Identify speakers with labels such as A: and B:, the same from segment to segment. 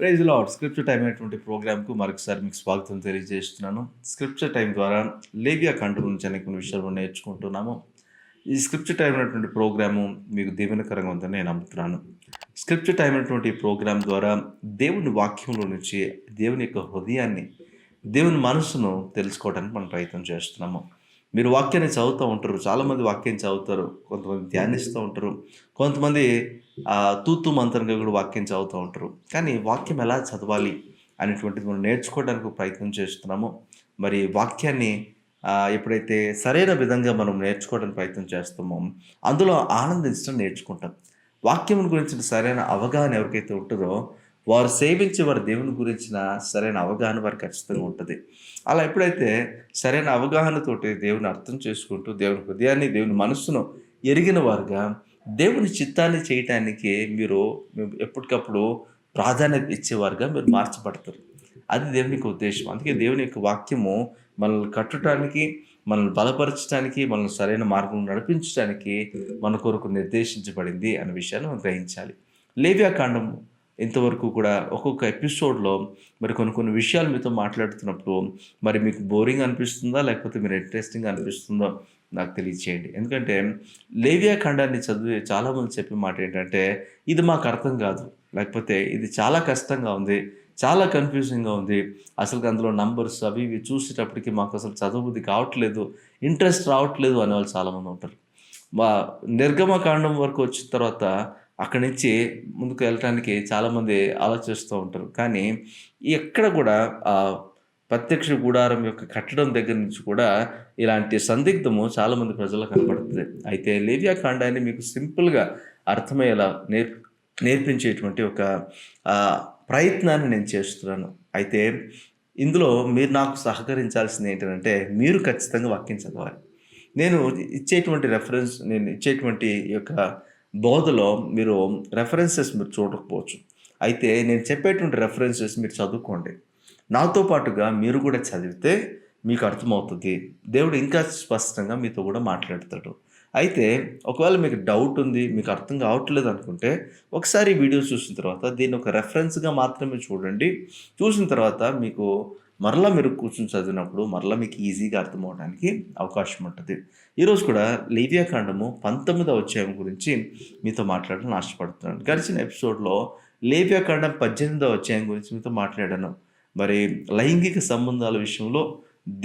A: Praise lord. Scripture time అనేటువంటి ప్రోగ్రామ్‌కు మరొకసారి మీకు స్వాగతం తెలియజేస్తున్నాను. స్క్రిప్చర్ టైమ్ ద్వారా లేవియా ఖండం నుంచి అనేక కొన్ని విషయాలు నేర్చుకుంటున్నాము. ఈ స్క్రిప్చర్ టైమ్ అనేటువంటి ప్రోగ్రాము మీకు దీవెనకరంగా ఉందని నేను నమ్ముతున్నాను. స్క్రిప్చర్ టైమ్ అనేటువంటి ప్రోగ్రామ్ ద్వారా దేవుని వాక్యంలో నుంచి దేవుని యొక్క హృదయాన్ని, దేవుని మనసును తెలుసుకోవడానికి మనం ప్రయత్నం చేస్తున్నాము. మీరు వాక్యాన్ని చదువుతూ ఉంటారు. చాలామంది వాక్యం చదువుతారు. కొంతమంది ధ్యానిస్తూ ఉంటారు. కొంతమంది తూతు మంత్రంగా కూడా వాక్యం చదువుతూ ఉంటారు. కానీ వాక్యం ఎలా చదవాలి అనేటువంటిది మనం నేర్చుకోవడానికి ప్రయత్నం చేస్తున్నాము. మరి వాక్యాన్ని ఎప్పుడైతే సరైన విధంగా మనం నేర్చుకోవడానికి ప్రయత్నం చేస్తామో అందులో ఆనందించడం నేర్చుకుంటాం. వాక్యం గురించిన సరైన అవగాహన ఎవరికైతే ఉంటుందో వారు సేవించే వారి దేవుని గురించిన సరైన అవగాహన వారికి ఖచ్చితంగా ఉంటుంది. అలా ఎప్పుడైతే సరైన అవగాహనతోటి దేవుని అర్థం చేసుకుంటూ దేవుని హృదయాన్ని, దేవుని మనస్సును ఎరిగిన వారుగా దేవుని చిత్తాన్ని చేయటానికి మీరు ఎప్పటికప్పుడు ప్రాధాన్యత ఇచ్చేవారుగా మీరు మార్చబడతారు. అది దేవుని యొక్క ఉద్దేశం. అందుకే దేవుని యొక్క వాక్యము మనల్ని కట్టడానికి, మనల్ని బలపరచడానికి, మనల్ని సరైన మార్గంలో నడిపించడానికి మన కొరకు నిర్దేశించబడింది అనే విషయాన్ని మనం గ్రహించాలి. లేవ్యాకాండం ఇంతవరకు కూడా ఒక్కొక్క ఎపిసోడ్‌లో మరి కొన్ని విషయాలు మీతో మాట్లాడుతున్నప్పుడు మరి మీకు బోరింగ్ అనిపిస్తుందా? లేకపోతే మీరు ఇంట్రెస్టింగ్‌గా అనిపిస్తుందో నాకు తెలియచేయండి. ఎందుకంటే లేవియాఖండాన్ని చదివి చాలామంది చెప్పే మాట ఏంటంటే, ఇది మాకు అర్థం కాదు. లేకపోతే ఇది చాలా కష్టంగా ఉంది. చాలా కన్‌ఫ్యూజింగ్‌గా ఉంది. అసలుకి అందులో నంబర్స్ అవి ఇవి చూసేటప్పటికి మాకు అసలు చదవబుద్ధి కావట్లేదు. ఇంట్రెస్ట్ రావట్లేదు అనేవాళ్ళు చాలామంది ఉంటారు. మా నిర్గమకాండం వరకు వచ్చిన తర్వాత అక్కడి నుంచి ముందుకు వెళ్ళటానికి చాలామంది ఆలోచిస్తూ ఉంటారు. కానీ ఎక్కడ కూడా ప్రత్యక్ష గుడారం యొక్క కట్టడం దగ్గర నుంచి కూడా ఇలాంటి సందిగ్ధము చాలామంది ప్రజలకు కనపడుతుంది. అయితే లేవియాకాండాన్ని మీకు సింపుల్‌గా అర్థమయ్యేలా నేర్పించేటువంటి ఒక ప్రయత్నాన్ని నేను చేస్తున్నాను. అయితే ఇందులో మీరు నాకు సహకరించాల్సింది ఏంటంటే, మీరు ఖచ్చితంగా వాక్యం చదవాలి. నేను నేను ఇచ్చేటువంటి ఈ యొక్క బోధలో మీరు రెఫరెన్సెస్ మీరు చూడకపోవచ్చు. అయితే నేను చెప్పేటువంటి రెఫరెన్సెస్ మీరు చదువుకోండి. నాతో పాటుగా మీరు కూడా చదివితే మీకు అర్థమవుతుంది. దేవుడు ఇంకా స్పష్టంగా మీతో కూడా మాట్లాడతాడు. అయితే ఒకవేళ మీకు డౌట్ ఉంది, మీకు అర్థం కావట్లేదు అనుకుంటే ఒకసారి వీడియో చూసిన తర్వాత దీన్ని ఒక రెఫరెన్స్‌గా మాత్రమే చూడండి. చూసిన తర్వాత మీకు మరలా మీరు కూర్చొని చదివినప్పుడు మరలా మీకు ఈజీగా అర్థమవ్వడానికి అవకాశం ఉంటది. ఈరోజు కూడా లేవియాకాండము 19వ అధ్యాయం గురించి మీతో మాట్లాడాలని ఆశపడుతున్నాను. గడిచిన ఎపిసోడ్‌లో లేవియాకాండం 18వ అధ్యాయం గురించి మీతో మాట్లాడాను. మరి లైంగిక సంబంధాల విషయంలో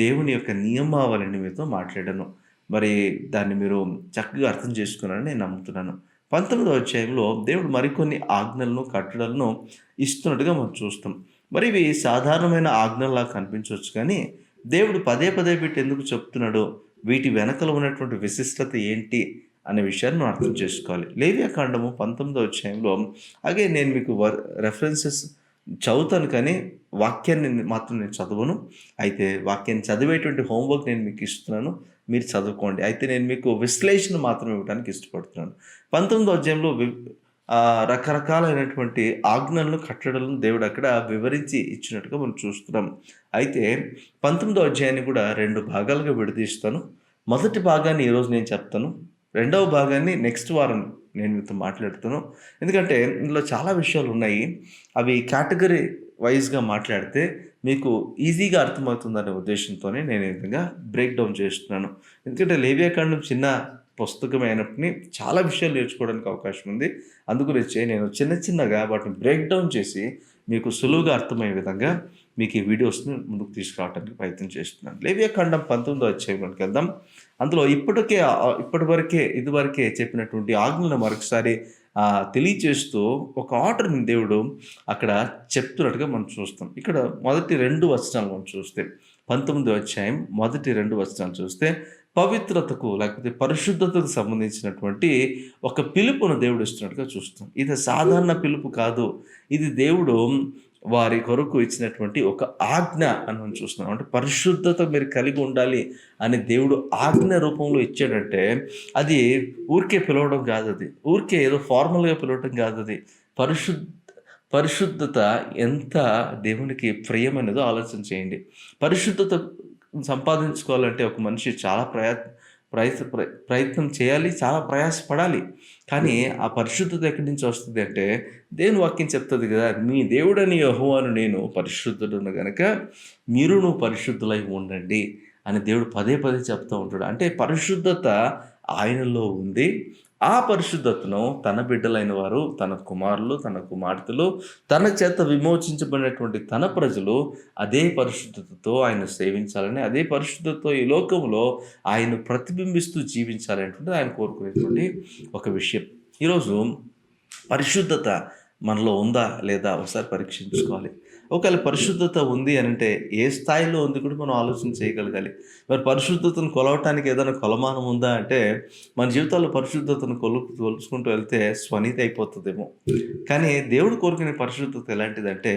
A: దేవుని యొక్క నియమావళిని మీతో మాట్లాడాను. మరి దాన్ని మీరు చక్కగా అర్థం చేసుకున్నారని నేను నమ్ముతున్నాను. 19వ అధ్యాయంలో దేవుడు మరికొన్ని ఆజ్ఞలను, కట్టడలను ఇస్తున్నట్టుగా మనం చూస్తాం. మరి ఇవి సాధారణమైన ఆజ్ఞల్లా కనిపించవచ్చు కానీ, దేవుడు పదే పదే వీటి ఎందుకు చెప్తున్నాడో, వీటి వెనకల ఉన్నటువంటి విశిష్టత ఏంటి అనే విషయాన్ని మనం అర్థం చేసుకోవాలి. లేవియాకాండము 19వ అధ్యాయంలో నేను మీకు రెఫరెన్సెస్ చదువుతాను కానీ, వాక్యాన్ని మాత్రం నేను చదవను. అయితే వాక్యాన్ని చదివేటువంటి హోంవర్క్ నేను మీకు ఇస్తున్నాను. మీరు చదువుకోండి. అయితే నేను మీకు విశ్లేషణ మాత్రం ఇవ్వడానికి ఇష్టపడుతున్నాను. 19వ అధ్యాయంలో రకరకాలైనటువంటి ఆజ్ఞలను, కట్టడలను దేవుడు అక్కడ వివరించి ఇచ్చినట్టుగా మనం చూస్తున్నాం. అయితే 19వ అధ్యాయాన్ని కూడా 2 భాగాలుగా విడదీస్తాను. మొదటి భాగాన్ని ఈరోజు నేను చెప్తాను. రెండవ భాగాన్ని నెక్స్ట్ వారం నేను మీతో మాట్లాడుతాను. ఎందుకంటే ఇందులో చాలా విషయాలు ఉన్నాయి. అవి కేటగరీ వైస్‌గా మాట్లాడితే మీకు ఈజీగా అర్థమవుతుందనే ఉద్దేశంతోనే నేను ఈ విధంగా బ్రేక్ డౌన్ చేస్తున్నాను. ఎందుకంటే లేవియాకాండం చిన్న పుస్తకమే అయినప్పటిని చాలా విషయాలు నేర్చుకోవడానికి అవకాశం ఉంది. అందుగురించే నేను చిన్నగా వాటిని బ్రేక్ డౌన్ చేసి మీకు సులువుగా అర్థమయ్యే విధంగా మీకు ఈ వీడియోస్‌ని ముందుకు తీసుకురావడానికి ప్రయత్నం చేస్తున్నాను. లేవియాకాండం 19వ అధ్యాయంలోకి వెళ్దాం. అందులో ఇదివరకే చెప్పినటువంటి ఆజ్ఞలను మరొకసారి తెలియచేస్తూ ఒక ఆర్డర్‌ని దేవుడు అక్కడ చెప్తున్నట్టుగా మనం చూస్తాం. ఇక్కడ మొదటి 2 వచనాలు మనం చూస్తే 19వ అధ్యాయం మొదటి 2 వచనాలు చూస్తే పవిత్రతకు లేకపోతే పరిశుద్ధతకు సంబంధించినటువంటి ఒక పిలుపును దేవుడు ఇస్తున్నట్టుగా చూస్తాం. ఇది సాధారణ పిలుపు కాదు. ఇది దేవుడు వారి కొరకు ఇచ్చినటువంటి ఒక ఆజ్ఞ అని మనం చూస్తున్నాం. అంటే పరిశుద్ధత మీరు కలిగి ఉండాలి అని దేవుడు ఆజ్ఞ రూపంలో ఇచ్చాడంటే అది ఊరికే పిలవడం కాదది. ఊరికే ఏదో ఫార్మల్‌గా పిలవటం కాదది. పరిశుద్ధ పరిశుద్ధత ఎంత దేవునికి ప్రియమైనదో ఆలోచన చేయండి. పరిశుద్ధత సంపాదించుకోవాలంటే ఒక మనిషి చాలా ప్రయత్నం చేయాలి, చాలా ప్రయాసపడాలి. కానీ ఆ పరిశుద్ధత ఎక్కడి నుంచి వస్తుంది అంటే, దేవుని వాక్యం చెప్తుంది కదా! "మీ దేవుడని యెహోవాను నేను పరిశుద్ధుడను గనక మీరును పరిశుద్ధులై ఉండండి" అని దేవుడు పదే పదే చెప్తూ ఉంటాడు. అంటే పరిశుద్ధత ఆయనలో ఉంది. ఆ పరిశుద్ధతను తన బిడ్డలైన వారు, తన కుమారులు, తన కుమార్తెలు, తన చేత విమోచించబడినటువంటి తన ప్రజలు అదే పరిశుద్ధతతో ఆయన సేవించాలని, అదే పరిశుద్ధతతో ఈ లోకంలో ఆయన్ను ప్రతిబింబిస్తూ జీవించాలి అనేటువంటిది ఆయన కోరుకునేటువంటి ఒక విషయం. ఈరోజు పరిశుద్ధత మనలో ఉందా? లేదా? ఒకసారి పరీక్షించుకోవాలి. ఒకవేళ పరిశుద్ధత ఉంది అనంటే ఏ స్థాయిలో ఉంది కూడా మనం ఆలోచన చేయగలగాలి. మరి పరిశుద్ధతను కొలవటానికి ఏదైనా కొలమానం ఉందా అంటే, మన జీవితాల్లో పరిశుద్ధతను కొలుచుకుంటూ వెళ్తే స్వనీతి అయిపోతదేమో. కానీ దేవుడు కోరుకునే పరిశుద్ధత ఎలాంటిదంటే,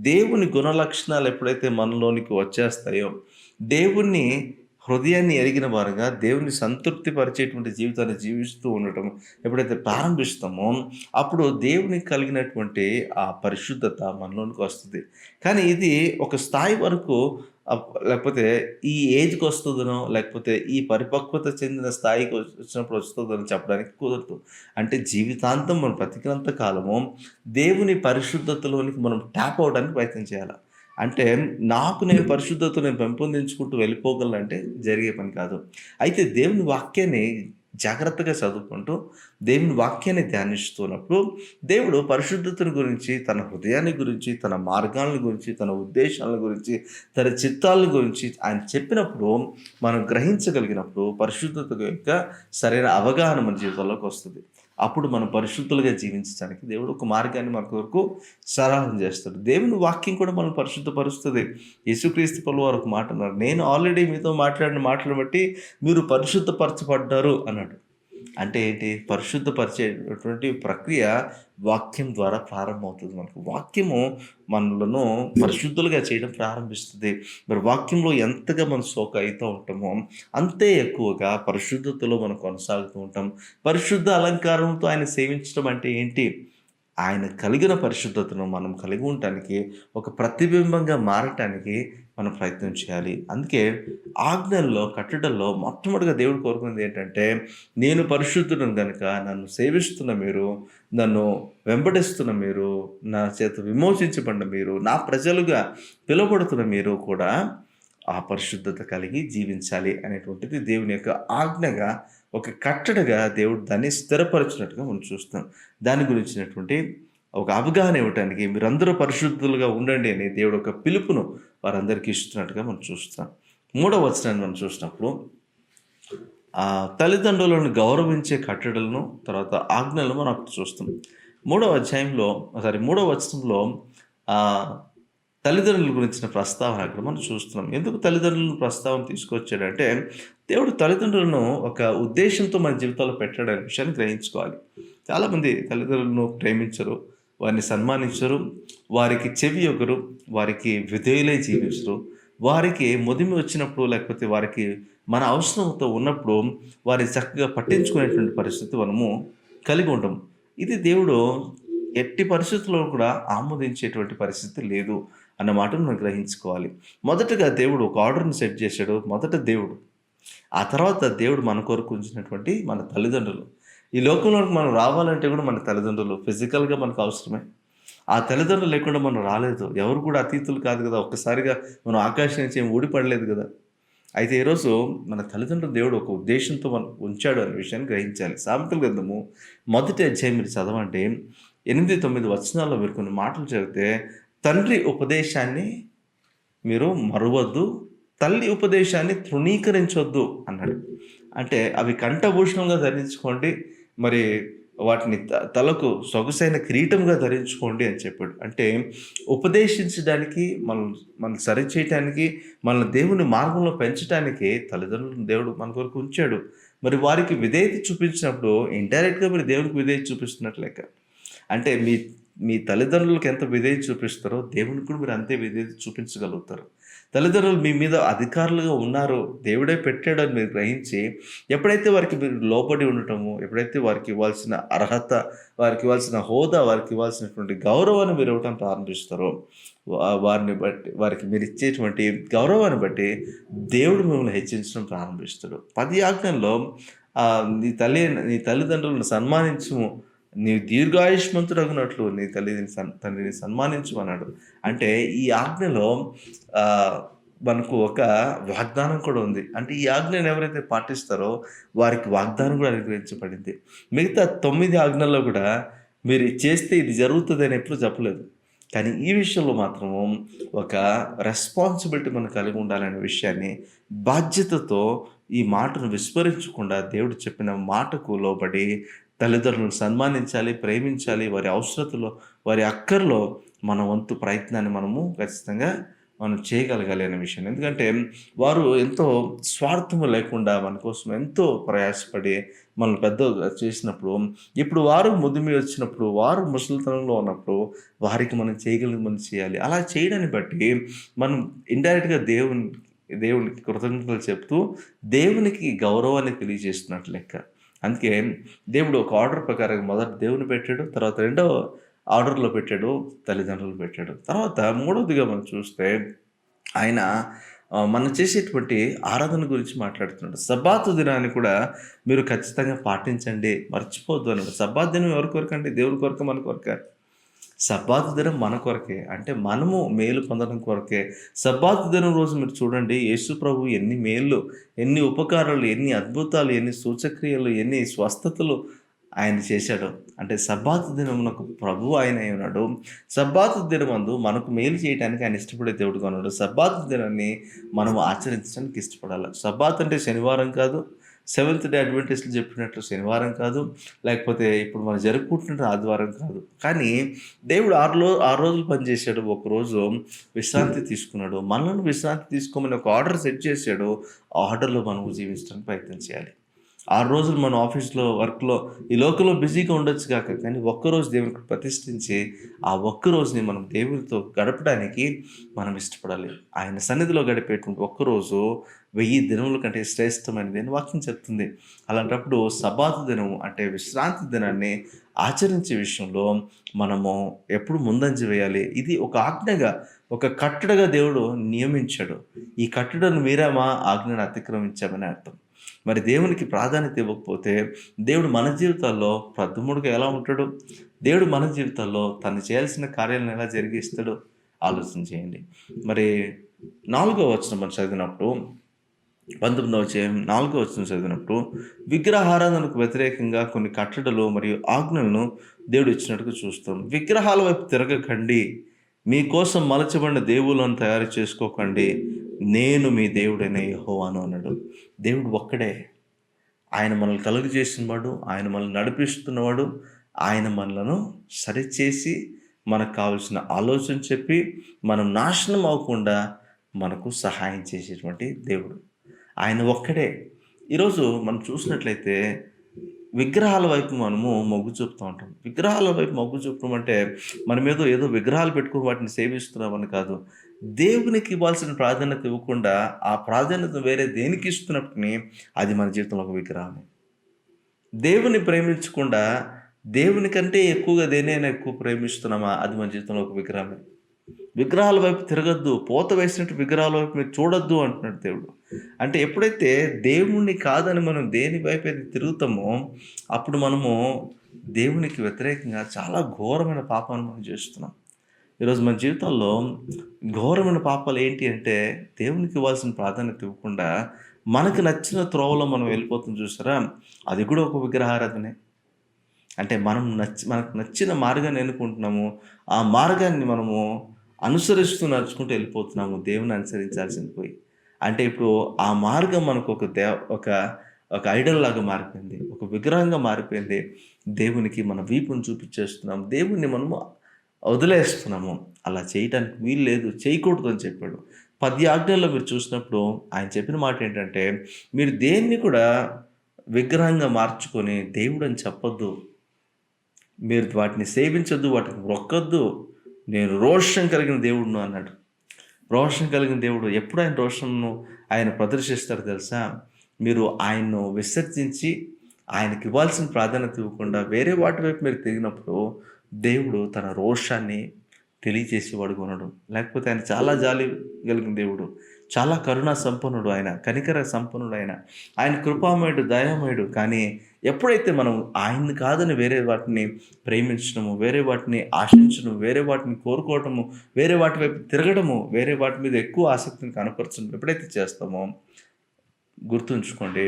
A: దేవుని గుణలక్షణాలు ఎప్పుడైతే మనలోనికి వచ్చేస్తాయో, దేవుణ్ణి హృదయాన్ని ఎరిగిన వారుగా దేవుని సంతృప్తి పరిచేటువంటి జీవితాన్ని జీవిస్తూ ఉండటం ఎప్పుడైతే ప్రారంభిస్తామో, అప్పుడు దేవునికి కలిగినటువంటి ఆ పరిశుద్ధత మనలోనికి వస్తుంది. కానీ ఇది ఒక స్థాయి వరకు లేకపోతే ఈ ఏజ్‌కి వస్తదనో, లేకపోతే ఈ పరిపక్వత చెందిన స్థాయికి వచ్చినప్పుడు వస్తదని చెప్పడానికి కుదరదు. అంటే జీవితాంతం మనం బ్రతికినంత కాలము దేవుని పరిశుద్ధతలోనికి మనం ట్యాప్ అవ్వడానికి ప్రయత్నం చేయాల. అంటే నాకు నేను పరిశుద్ధతను నేను పెంపొందించుకుంటూ వెళ్ళిపోగలనంటే జరిగే పని కాదు. అయితే దేవుని వాక్యాన్ని జాగ్రత్తగా చదువుకుంటూ, దేవుని వాక్యాన్ని ధ్యానిస్తున్నప్పుడు, దేవుడు పరిశుద్ధతను గురించి, తన హృదయాన్ని గురించి, తన మార్గాలను గురించి, తన ఉద్దేశాల గురించి, తన చిత్తాల గురించి ఆయన చెప్పినప్పుడు, మనం గ్రహించగలిగినప్పుడు పరిశుద్ధత యొక్క సరైన అవగాహన మన జీవితంలోకి వస్తది. అప్పుడు మనం పరిశుద్ధులుగా జీవించడానికి దేవుడు ఒక మార్గాన్ని మన కొరకు సరళం చేస్తాడు. దేవుని వాక్యం కూడా మనల్ని పరిశుద్ధపరుస్తది. యేసుక్రీస్తు ప్రభువారు ఒక మాట అన్నారు. "నేను ఆల్రెడీ మీతో మాట్లాడిన మాటలను బట్టి మీరు పరిశుద్ధపరచబడ్డారు" అన్నాడు. అంటే ఏంటి? పరిశుద్ధపరిచేటటువంటి ప్రక్రియ వాక్యం ద్వారా ప్రారంభమవుతుంది మనకు. వాక్యము మనలను పరిశుద్ధులుగా చేయడం ప్రారంభిస్తది. మరి వాక్యంలో ఎంతగా మనం సోక అయితూ ఉంటామో, అంతే ఎక్కువగా పరిశుద్ధతలో మనం కొనసాగుతూ ఉంటాం. పరిశుద్ధ అలంకారంతో ఆయన సేవించడం అంటే ఏంటి? ఆయన కలిగిన పరిశుద్ధతను మనం కలిగి ఉండటానికి, ఒక ప్రతిబింబంగా మారటానికి మనం ప్రయత్నం చేయాలి. అందుకే ఆజ్ఞల్లో, కట్టడల్లో మొట్టమొదటిగా దేవుడు కోరుకున్నది ఏంటంటే, నేను పరిశుద్ధుడను గనుక నన్ను సేవిస్తున్న మీరు, నన్ను వెంబడిస్తున్న మీరు, నా చేత విమోచించబడిన మీరు, నా ప్రజలుగా పిలువబడుతున్న మీరు కూడా ఆ పరిశుద్ధత కలిగి జీవించాలి అనేటువంటిది దేవుని యొక్క ఆజ్ఞగా, ఒక కట్టడగా దేవుడు దాన్ని స్థిరపరిచినట్టుగా మనం చూస్తాం. దాని గురించినటువంటి ఒక అవగాహన ఇవ్వటానికి మీరందరూ పరిశుద్ధులుగా ఉండండి అని దేవుడు ఒక పిలుపును వారందరికీ ఇస్తున్నట్టుగా మనం చూస్తాం. మూడవ వచనాన్ని మనం చూసినప్పుడు తల్లిదండ్రులను గౌరవించే కట్టడలను, తర్వాత ఆజ్ఞలను మనం అక్కడ చూస్తాం. మూడవ వచనంలో తల్లిదండ్రుల గురించిన ప్రస్తావన అక్కడ మనం చూస్తున్నాం. ఎందుకు తల్లిదండ్రులను ప్రస్తావన తీసుకొచ్చాడంటే, దేవుడు తల్లిదండ్రులను ఒక ఉద్దేశంతో మన జీవితాల్లో పెట్టాడనే విషయాన్ని గ్రహించుకోవాలి. చాలామంది తల్లిదండ్రులను ప్రేమించరు, వారిని సన్మానించరు, వారికి చెవి యొక్కరు, వారికి విధేయులై జీవించరు. వారికి ముదిమి వచ్చినప్పుడు, లేకపోతే వారికి మన అవసరంతో ఉన్నప్పుడు వారిని చక్కగా పట్టించుకునేటువంటి పరిస్థితి మనము కలిగి ఉంటాం. ఇది దేవుడు ఎట్టి పరిస్థితుల్లో కూడా ఆమోదించేటువంటి పరిస్థితి లేదు అన్న మాటను మనం గ్రహించుకోవాలి. మొదటగా దేవుడు ఒక ఆర్డర్‌ని సెట్ చేశాడు. మొదట దేవుడు. ఆ తర్వాత దేవుడు మన కొరకు ఉంచినటువంటి మన తల్లిదండ్రులు. ఈ లోకంలోకి మనం రావాలంటే కూడా మన తల్లిదండ్రులు ఫిజికల్‌గా మనకు అవసరమే. ఆ తల్లిదండ్రులు లేకుండా మనం రాలేదు. ఎవరు కూడా అతీతులు కాదు కదా! ఒక్కసారిగా మనం ఆకాశం నుంచి ఏమి ఊడిపడలేదు కదా! అయితే ఈరోజు మన తల్లిదండ్రులు దేవుడు ఒక ఉద్దేశంతో ఉంచాడు అనే విషయాన్ని గ్రహించాలి. సామెతల గ్రంథము మొదటి అధ్యాయం మీరు చదవండి. 8, 9 వచనాల్లో మీరు కొన్ని మాటలు చదివితే, తండ్రి ఉపదేశాన్ని మీరు మరువద్దు, తల్లి ఉపదేశాన్ని తృణీకరించొద్దు అన్నాడు. అంటే అవి కంఠభూషణంగా ధరించుకోండి, మరి వాటిని తలకు సొగసైన కిరీటంగా ధరించుకోండి అని చెప్పాడు. అంటే ఉపదేశించడానికి, మనల్ని సరిచేయటానికి, మనల్ని దేవుని మార్గంలో పెంచడానికి తల్లిదండ్రులను దేవుడు మన కొరకు ఉంచాడు. మరి వారికి విధేయత చూపించినప్పుడు ఇండైరెక్ట్‌గా మీరు దేవునికి విధేయత చూపిస్తున్నట్టు లెక్క. అంటే మీ తల్లిదండ్రులకు ఎంత విధేయత చూపిస్తారో దేవునికి కూడా మీరు అంతే విధేయత చూపించగలుగుతారు. తల్లిదండ్రులు మీ మీద అధికారులుగా ఉన్నారు, దేవుడే పెట్టాడని మీరు గ్రహించి, ఎప్పుడైతే వారికి మీరు లోబడి ఉండటము, ఎప్పుడైతే వారికి ఇవ్వాల్సిన అర్హత, వారికి ఇవ్వాల్సిన హోదా, వారికి ఇవ్వాల్సినటువంటి గౌరవాన్ని మీరు ఇవ్వటం ప్రారంభిస్తారో, వారిని బట్టి, వారికి మీరు ఇచ్చేటువంటి గౌరవాన్ని బట్టి దేవుడు మిమ్మల్ని హెచ్చించడం ప్రారంభిస్తాడు. 10 ఆజ్ఞల్లో నీ తల్లిదండ్రులను సన్మానించుము, నీవు దీర్ఘాయుష్మంతుడగునట్లు నీ తండ్రిని సన్మానించమన్నాడు. అంటే ఈ ఆజ్ఞలో మనకు ఒక వాగ్దానం కూడా ఉంది. అంటే ఈ ఆజ్ఞను ఎవరైతే పాటిస్తారో వారికి వాగ్దానం కూడా అనుగ్రహించబడింది. మిగతా 9 ఆజ్ఞల్లో కూడా మీరు ఇది చేస్తే ఇది జరుగుతుందని ఎప్పుడు చెప్పలేదు. కానీ ఈ విషయంలో మాత్రము ఒక రెస్పాన్సిబిలిటీ మనం కలిగి ఉండాలనే విషయాన్ని, బాధ్యతతో ఈ మాటను విస్మరించకుండా దేవుడు చెప్పిన మాటకు లోబడి తల్లిదండ్రులను సన్మానించాలి, ప్రేమించాలి. వారి అవసరతలో, వారి అక్కరలో మన వంతు ప్రయత్నాన్ని మనము ఖచ్చితంగా మనం చేయగలగాలి అనే విషయం. ఎందుకంటే వారు ఎంతో స్వార్థము లేకుండా మన కోసం ఎంతో ప్రయాసపడి మనల్ని పెద్దగా చేసినప్పుడు, ఇప్పుడు వారు ముదిమి వచ్చినప్పుడు, వారు ముసలితనంలో ఉన్నప్పుడు వారికి మనం చేయగలిగింది మనం చేయాలి. అలా చేయడాన్ని బట్టి మనం ఇండైరెక్ట్‌గా దేవునికి కృతజ్ఞతలు చెప్తూ దేవునికి గౌరవాన్ని తెలియజేస్తున్నట్టు లెక్క. అందుకే దేవుడు ఒక ఆర్డర్ ప్రకారం మొదట దేవుని పెట్టాడు. తర్వాత రెండో ఆర్డర్‌లో పెట్టాడు, తల్లిదండ్రులు పెట్టాడు. తర్వాత మూడవదిగా మనం చూస్తే ఆయన మనం చేసేటువంటి ఆరాధన గురించి మాట్లాడుతున్నాడు. సబ్బాతు దినాన్ని కూడా మీరు ఖచ్చితంగా పాటించండి, మర్చిపోవద్దు అన్నాడు. సబ్బాతు దినం ఎవరి కొరకండి? దేవుని కొరక, మన కొరక? సబ్బాతు దినం మన కొరకే. అంటే మనము మేలు పొందడం కొరకే. సబ్బాతు దినం రోజు మీరు చూడండి, యేసు ప్రభువు ఎన్ని మేళ్ళు, ఎన్ని ఉపకారాలు, ఎన్ని అద్భుతాలు, ఎన్ని సూచక్రియలు, ఎన్ని స్వస్థతలు ఆయన చేశాడు. అంటే సబ్బాతు దినమునకు ప్రభువు ఆయన అయి ఉన్నాడు. సబ్బాతు దినమందు మనకు మేలు చేయడానికి ఆయన ఇష్టపడే దేవుడుగా ఉన్నాడు. సబ్బాతు దినాన్ని మనం ఆచరించడానికి ఇష్టపడాలి. సబ్బాత్ అంటే శనివారం కాదు, సెవెంత్ డే అడ్వెంటిస్టులు చెప్పినట్లు శనివారం కాదు, లేకపోతే ఇప్పుడు మనం జరుపుకుంటున్న ఆదివారం కాదు. కానీ దేవుడు 6 రోజులు పనిచేశాడు, ఒకరోజు విశ్రాంతి తీసుకున్నాడు. మనల్ని విశ్రాంతి తీసుకోమని ఒక ఆర్డర్ సెట్ చేశాడు. ఆ ఆర్డర్లో మనం జీవించడానికి ప్రయత్నం చేయాలి. 6 రోజులు మన ఆఫీస్‌లో, వర్క్‌లో, ఈ లోకంలో బిజీగా ఉండొచ్చు కాక, కానీ ఒక్కరోజు దేవునికి ప్రతిష్ఠించి ఆ ఒక్క రోజుని మనం దేవునితో గడపడానికి మనం ఇష్టపడాలి. ఆయన సన్నిధిలో గడిపేటువంటి ఒక్కరోజు 1000 దినముల కంటే శ్రేష్టమైనది అని వాక్యం చెప్తుంది. అలాంటప్పుడు సబ్బాతు దినం అంటే విశ్రాంతి దినాన్ని ఆచరించే విషయంలో మనము ఎప్పుడు ముందంజ వేయాలి. ఇది ఒక ఆజ్ఞగా, ఒక కట్టడగా దేవుడు నియమించాడు. ఈ కట్టడను మీరామా, ఆజ్ఞను అతిక్రమించామని అర్థం. మరి దేవునికి ప్రాధాన్యత ఇవ్వకపోతే దేవుడు మన జీవితాల్లో ప్రథముడుగా ఎలా ఉంటాడు? దేవుడు మన జీవితాల్లో తను చేయాల్సిన కార్యాలను ఎలా జరిగిస్తాడో ఆలోచన చేయండి. మరి 4వ వచనం మనం చదివినప్పుడు, 19వ అధ్యాయం 4వ వచనం చదివినప్పుడు, విగ్రహారాధనకు వ్యతిరేకంగా కొన్ని కట్టడలు మరియు ఆజ్ఞలను దేవుడు ఇచ్చినట్టుగా చూస్తాం. విగ్రహాల వైపు తిరగకండి, మీకోసం మలచబడిన దేవుళ్ళను తయారు చేసుకోకండి, నేను మీ దేవుడైన యెహోవాను అన్నాడు. దేవుడు ఒక్కడే. ఆయన మనల్ని కలుగు చేసినవాడు, ఆయన మనల్ని నడిపిస్తున్నవాడు, ఆయన మనలను సరిచేసి మనకు కావలసిన ఆలోచన చెప్పి మనం నాశనం అవ్వకుండా మనకు సహాయం చేసేటువంటి దేవుడు ఆయన ఒక్కడే. ఈరోజు మనం చూసినట్లయితే విగ్రహాల వైపు మనము మొగ్గు చూపుతూ ఉంటాం. విగ్రహాల వైపు మొగ్గు చూపడం అంటే మనం ఏదో విగ్రహాలు పెట్టుకుని వాటిని సేవిస్తున్నామని కాదు. దేవునికి ఇవ్వాల్సిన ప్రాధాన్యత ఇవ్వకుండా ఆ ప్రాధాన్యత వేరే దేనికి ఇస్తున్నప్పటికీ అది మన జీవితంలో ఒక విగ్రహమే. దేవుని ప్రేమించకుండా దేవుని కంటే ఎక్కువగా దేనైనా ఎక్కువ ప్రేమిస్తున్నామా, అది మన జీవితంలో ఒక విగ్రహమే. విగ్రహాల వైపు తిరగద్దు, పోత వేసినట్టు విగ్రహాల వైపు మీరు చూడొద్దు అంటున్నాడు దేవుడు. అంటే ఎప్పుడైతే దేవుణ్ణి కాదని మనం దేని వైపు అయితే తిరుగుతామో అప్పుడు మనము దేవునికి వ్యతిరేకంగా చాలా ఘోరమైన పాపాన్ని మనం చేస్తున్నాం. ఈరోజు మన జీవితంలో ఘోరమైన పాపాలు ఏంటి అంటే, దేవునికి ఇవ్వాల్సిన ప్రాధాన్యత ఇవ్వకుండా మనకు నచ్చిన త్రోవలో మనం వెళ్ళిపోతాం చూసారా, అది కూడా ఒక విగ్రహారాధనే. అంటే మనకు నచ్చిన మార్గాన్ని ఎన్నుకుంటున్నాము, ఆ మార్గాన్ని మనము అనుసరిస్తూ నడుచుకుంటూ వెళ్ళిపోతున్నాము, దేవుని అనుసరించాల్సింది పోయి. అంటే ఇప్పుడు ఆ మార్గం మనకు ఒక ఐడల్ లాగా మారిపోయింది, ఒక విగ్రహంగా మారిపోయింది. దేవునికి మన వీపును చూపించేస్తున్నాం, దేవుణ్ణి మనము వదిలేస్తున్నాము. అలా చేయటానికి వీలు లేదు, చేయకూడదు అని చెప్పాడు. 10 ఆజ్ఞల్లో మీరు చూసినప్పుడు ఆయన చెప్పిన మాట ఏంటంటే, మీరు దేన్ని కూడా విగ్రహంగా మార్చుకొని దేవుడు అని చెప్పొద్దు, మీరు వాటిని సేవించొద్దు, వాటిని మొక్కొద్దు, నేను రోషం కలిగిన దేవుడును అన్నాడు. రోషం కలిగిన దేవుడు ఎప్పుడు ఆయన రోషంను ఆయన ప్రదర్శిస్తాడో తెలుసా? మీరు ఆయన్ను విసర్జించి ఆయనకి ఇవ్వాల్సిన ప్రాధాన్యత ఇవ్వకుండా వేరే వాటి వైపు మీరు తిరిగినప్పుడు దేవుడు తన రోషాన్ని తెలియజేసేవాడుగా ఉండడు. లేకపోతే ఆయన చాలా జాలి కలిగిన దేవుడు. చాలా కరుణా సంపన్నుడు ఆయన. కనికర సంపన్నుడు ఆయన. ఆయన కృపామయుడు, దయామయుడు. కానీ ఎప్పుడైతే మనం ఆయన్ని కాదని వేరే వాటిని ప్రేమించడము, వేరే వాటిని ఆశించడము, వేరే వాటిని కోరుకోవటము, వేరే వాటి వైపు తిరగడము, వేరే వాటి మీద ఎక్కువ ఆసక్తిని కనపరచడం ఎప్పుడైతే చేస్తామో గుర్తుంచుకోండి,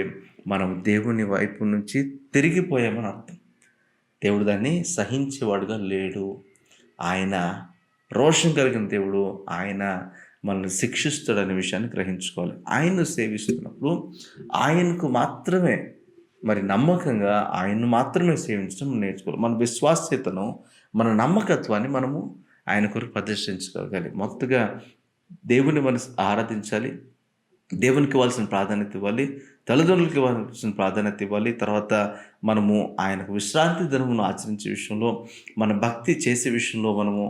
A: మనం దేవుని వైపు నుంచి తిరిగిపోయామని అర్థం. దేవుడు దాన్ని సహించేవాడుగా లేడు. ఆయన రోషం కలిగిన దేవుడు. ఆయన మనల్ని శిక్షిస్తాడనే విషయాన్ని గ్రహించుకోవాలి. ఆయన్ను సేవిస్తున్నప్పుడు ఆయనకు మాత్రమే మరి నమ్మకంగా ఆయన్ను మాత్రమే సేవించడం నేర్చుకోవాలి. మన విశ్వాస్యతను, మన నమ్మకత్వాన్ని మనము ఆయన కొరకు ప్రదర్శించగలగాలి. మొదటగా దేవుని మనసు ఆరాధించాలి. దేవునికి ఇవ్వాల్సిన ప్రాధాన్యత ఇవ్వాలి. తల్లిదండ్రులకి ఇవ్వాల్సిన ప్రాధాన్యత ఇవ్వాలి. తర్వాత మనము ఆయనకు విశ్రాంతి దినమును ఆచరించే విషయంలో, మన భక్తి చేసే విషయంలో మనము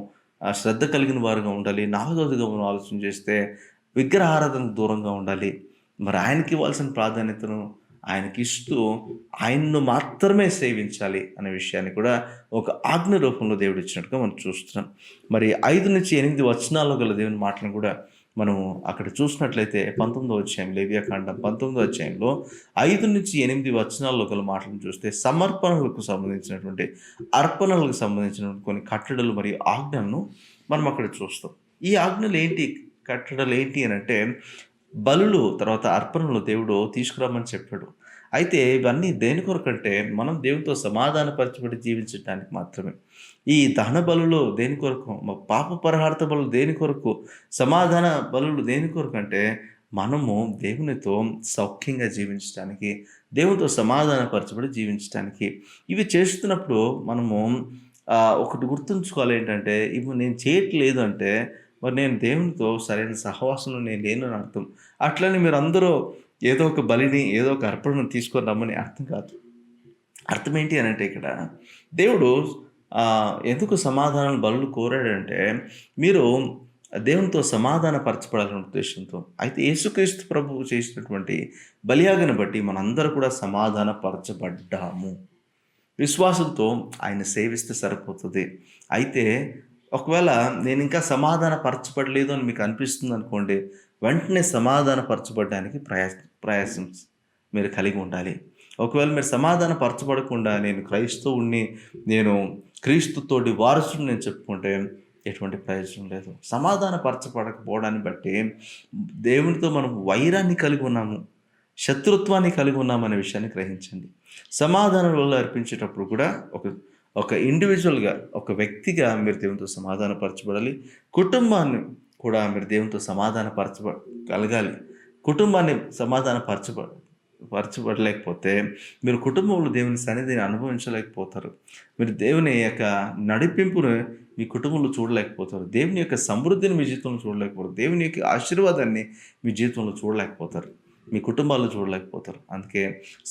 A: శ్రద్ధ కలిగిన వారుగా ఉండాలి. నాలుగవదిగా మనం ఆలోచన చేస్తే విగ్రహారాధనకు దూరంగా ఉండాలి. మరి ఆయనకి ఇవ్వాల్సిన ప్రాధాన్యతను ఆయనకి ఇస్తూ ఆయన్ను మాత్రమే సేవించాలి అనే విషయాన్ని కూడా ఒక ఆజ్ఞ రూపంలో దేవుడు ఇచ్చినట్టుగా మనం చూస్తున్నాం. మరి 5-8 వచనాల్లో గల దేవుని మాటలను కూడా మనం అక్కడ చూసినట్లయితే 19వ అధ్యాయం, లేవియాకాండం 19వ అధ్యాయంలో 5-8 వచనాల్లో గల మాటలను చూస్తే సమర్పణలకు సంబంధించినటువంటి, అర్పణలకు సంబంధించినటువంటి కొన్ని కట్టడలు మరియు ఆజ్ఞలను మనం అక్కడ చూస్తాం. ఈ ఆజ్ఞలు ఏంటి, కట్టడలు ఏంటి అని అంటే, బలులు తర్వాత అర్పణలు దేవుడు తీసుకురామని చెప్పాడు. అయితే ఇవన్నీ దేని కొరకంటే మనం దేవునితో సమాధానపరచబడి జీవించడానికి మాత్రమే. ఈ దహన బలులు దేని కొరకు, పాప పరిహారత బలులు దేని కొరకు, సమాధాన బలులు దేని కొరకు అంటే మనము దేవునితో సౌఖ్యంగా జీవించడానికి, దేవునితో సమాధానపరచబడి జీవించడానికి. ఇవి చేస్తున్నప్పుడు మనము ఒకటి గుర్తుంచుకోవాలి ఏంటంటే, ఇవి నేను చేయట్లేదు అంటే మరి నేను దేవునితో సరైన సహవాసంలో నేను లేనని అర్థం. అట్లని మీరు అందరూ ఏదో ఒక బలిని, ఏదో ఒక అర్పణను తీసుకొని రమ్మని అర్థం కాదు. అర్థం ఏంటి అని అంటే, ఇక్కడ దేవుడు ఎందుకు సమాధానం బలులు కోరాడంటే, మీరు దేవునితో సమాధాన పరచబడాలనే ఉద్దేశంతో. అయితే యేసుక్రీస్తు ప్రభువు చేసినటువంటి బలియాగను బట్టి మనందరూ కూడా సమాధాన పరచబడ్డాము. విశ్వాసంతో ఆయన సేవిస్తే సరిపోతుంది. అయితే ఒకవేళ నేను ఇంకా సమాధాన పరచబడలేదు అని మీకు అనిపిస్తుంది అనుకోండి, వెంటనే సమాధాన పరచబడడానికి ప్రయాసం మీరు కలిగి ఉండాలి. ఒకవేళ మీరు సమాధాన పరచబడకుండా నేను క్రైస్తవుణ్ణి, నేను క్రీస్తుతోటి వారసుని నేను చెప్పుకుంటే ఎటువంటి ప్రయోజనం లేదు. సమాధాన పరచబడకపోవడాన్ని బట్టి దేవునితో మనం వైరాన్ని కలిగి ఉన్నాము, శత్రుత్వాన్ని కలిగి ఉన్నామనే విషయాన్ని గ్రహించండి. సమాధానం వల్ల అర్పించేటప్పుడు కూడా ఒక ఇండివిజువల్గా, ఒక వ్యక్తిగా మీరు దేవునితో సమాధానపరచబడాలి. కుటుంబాన్ని కూడా మీరు దేవునితో సమాధానపరచగలగాలి. కుటుంబాన్ని పరచబడలేకపోతే మీరు కుటుంబంలో దేవుని సన్నిధిని అనుభవించలేకపోతారు. మీరు దేవుని యొక్క నడిపింపును మీ కుటుంబంలో చూడలేకపోతారు. దేవుని యొక్క సమృద్ధిని మీ జీవితంలో చూడలేకపోతారు. దేవుని యొక్క ఆశీర్వాదాన్ని మీ జీవితంలో చూడలేకపోతారు. మీ కుటుంబాల్లో చూడలేకపోతారు. అందుకే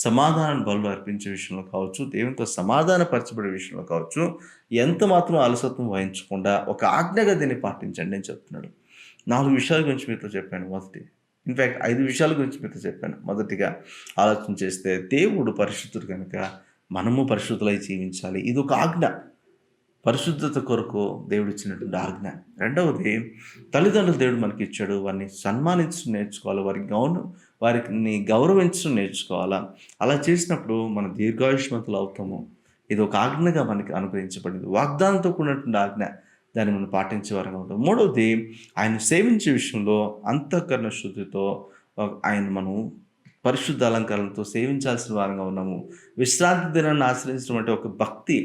A: సమాధాన బలులు అర్పించే విషయంలో కావచ్చు, దేవునితో సమాధానపరచబడే విషయంలో కావచ్చు, ఎంత మాత్రం అలసత్వం వహించకుండా ఒక ఆజ్ఞగా దీన్ని పాటించండి నేను చెప్తున్నాడు. 4 విషయాల గురించి మీతో చెప్పాను. ఇన్ఫ్యాక్ట్ 5 విషయాల గురించి మీతో చెప్పాను. మొదటిగా ఆలోచన చేస్తే దేవుడు పరిశుద్ధుడు కనుక మనము పరిశుద్ధులై జీవించాలి. ఇది ఒక ఆజ్ఞ. పరిశుద్ధత కొరకు దేవుడు ఇచ్చినటువంటి ఆజ్ఞ. రెండవది, తల్లిదండ్రులు దేవుడు మనకి ఇచ్చాడు, వారిని సన్మానించడం నేర్చుకోవాలి, వారిని గౌరవించడం నేర్చుకోవాలా. అలా చేసినప్పుడు మనం దీర్ఘాయుష్మంతులు అవుతాము. ఇది ఒక ఆజ్ఞగా మనకి అనుగ్రహించబడింది, వాగ్దానంతో కూడినటువంటి ఆజ్ఞ. దాన్ని మనం పాటించే వారంగా ఉంటాం. మూడవది, ఆయన సేవించే విషయంలో అంతఃకరణ శుద్ధితో ఆయన మనం పరిశుద్ధ అలంకారాలతో సేవించాల్సిన వారంగా ఉన్నాము. విశ్రాంతి దినాన్ని ఆశ్రయించడం అంటే ఒక భక్తి,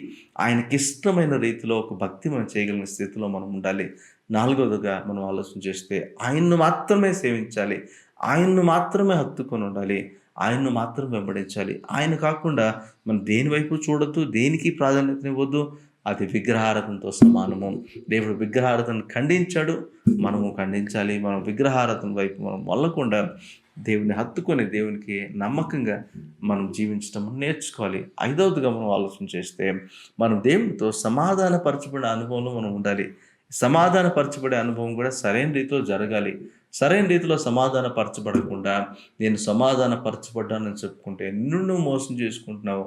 A: ఆయనకి ఇష్టమైన రీతిలో ఒక భక్తి మనం చేయగలిగిన స్థితిలో మనం ఉండాలి. 4వదిగా మనం ఆలోచన చేస్తే ఆయన్ను మాత్రమే సేవించాలి, ఆయన్ను మాత్రమే హత్తుకొని ఉండాలి, ఆయన్ను మాత్రం వెంబడించాలి. ఆయన కాకుండా మనం దేని వైపు చూడొద్దు, దేనికి ప్రాధాన్యతనివ్వద్దు. అది విగ్రహారాధనతో సమానము. దేవుడు విగ్రహారాధన ఖండించాడు, మనము ఖండించాలి. మనం విగ్రహారాధన వైపు మనం వెళ్ళకుండా దేవుని హత్తుకొని దేవునికి నమ్మకంగా మనం జీవించడం నేర్చుకోవాలి. 5వదిగా మనం ఆలోచన చేస్తే మనం దేవునితో సమాధానపరచబడిన అనుభవంలో మనం ఉండాలి. సమాధానపరచబడే అనుభవం కూడా సరైన రీతిలో జరగాలి. సరైన రీతిలో సమాధానపరచబడకుండా, నేను సమాధానపరచబడ్డానని చెప్పుకుంటే, నిన్ను నువ్వు మోసం చేసుకుంటున్నావు.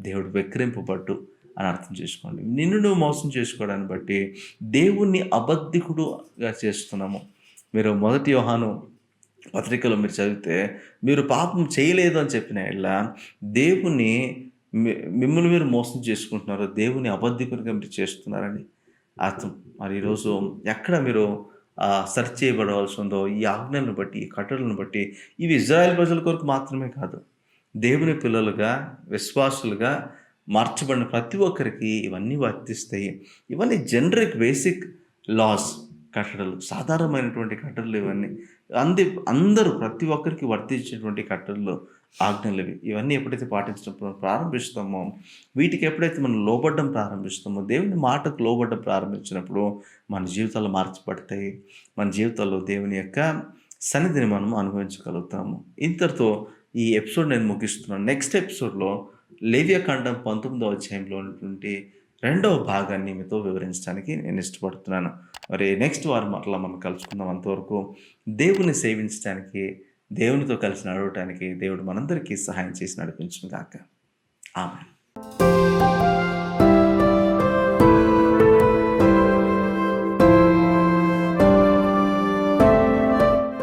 A: దేవుడు వెక్కిరింపబడ్డు అని అర్థం చేసుకోండి. నిన్ను నువ్వు మోసం చేసుకోవడాన్ని బట్టి దేవుణ్ణి అబద్ధికుడుగా చేస్తున్నాము. మీరు 1 యోహాను పత్రికలో మీరు చదివితే, మీరు పాపం చేయలేదు అని చెప్పిన యెడల దేవుని మిమ్మల్ని మీరు మోసం చేసుకుంటున్నారు. దేవుని అబద్ధికునిగా మీరు చేస్తున్నారని అర్థం. మరి ఈరోజు ఎక్కడ మీరు సెర్చ్ చేయబడవలసి ఉందో, ఈ ఆజ్ఞలను బట్టి, ఈ కట్టడలను బట్టి, ఇవి ఇజ్రాయెల్ ప్రజల కొరకు మాత్రమే కాదు, దేవుని పిల్లలుగా, విశ్వాసులుగా మార్చబడిన ప్రతి ఒక్కరికి ఇవన్నీ వర్తిస్తాయి. ఇవన్నీ జనరిక్ బేసిక్ లాస్, కట్టడలు, సాధారణమైనటువంటి కట్టడలు ఇవన్నీ. అందరూ ప్రతి ఒక్కరికి వర్తించేటువంటి కట్టడలు, ఆజ్ఞలు ఇవి. ఇవన్నీ ఎప్పుడైతే పాటించడం ప్రారంభిస్తామో, వీటికి ఎప్పుడైతే మనం లోబడ్డం ప్రారంభిస్తామో, దేవుని మాటకు లోబడ్డం ప్రారంభించినప్పుడు మన జీవితాలు మార్చబడతాయి. మన జీవితాల్లో దేవుని యొక్క సన్నిధిని మనం అనుభవించగలుగుతాము. ఇంతటితో ఈ ఎపిసోడ్ నేను ముగిస్తున్నాను. నెక్స్ట్ ఎపిసోడ్లో లేవియాకాండం 19వ అధ్యాయంలో ఉన్నటువంటి 2వ భాగాన్ని మీతో వివరించడానికి నేను ఇష్టపడుతున్నాను. మరి నెక్స్ట్ వారం అట్లా మనం కలుసుకుందాం. అంతవరకు దేవుని సేవించడానికి, దేవునితో కలిసి నడవటానికి దేవుడు మనందరికీ సహాయం చేసి నడిపించును గాక. ఆమేన్.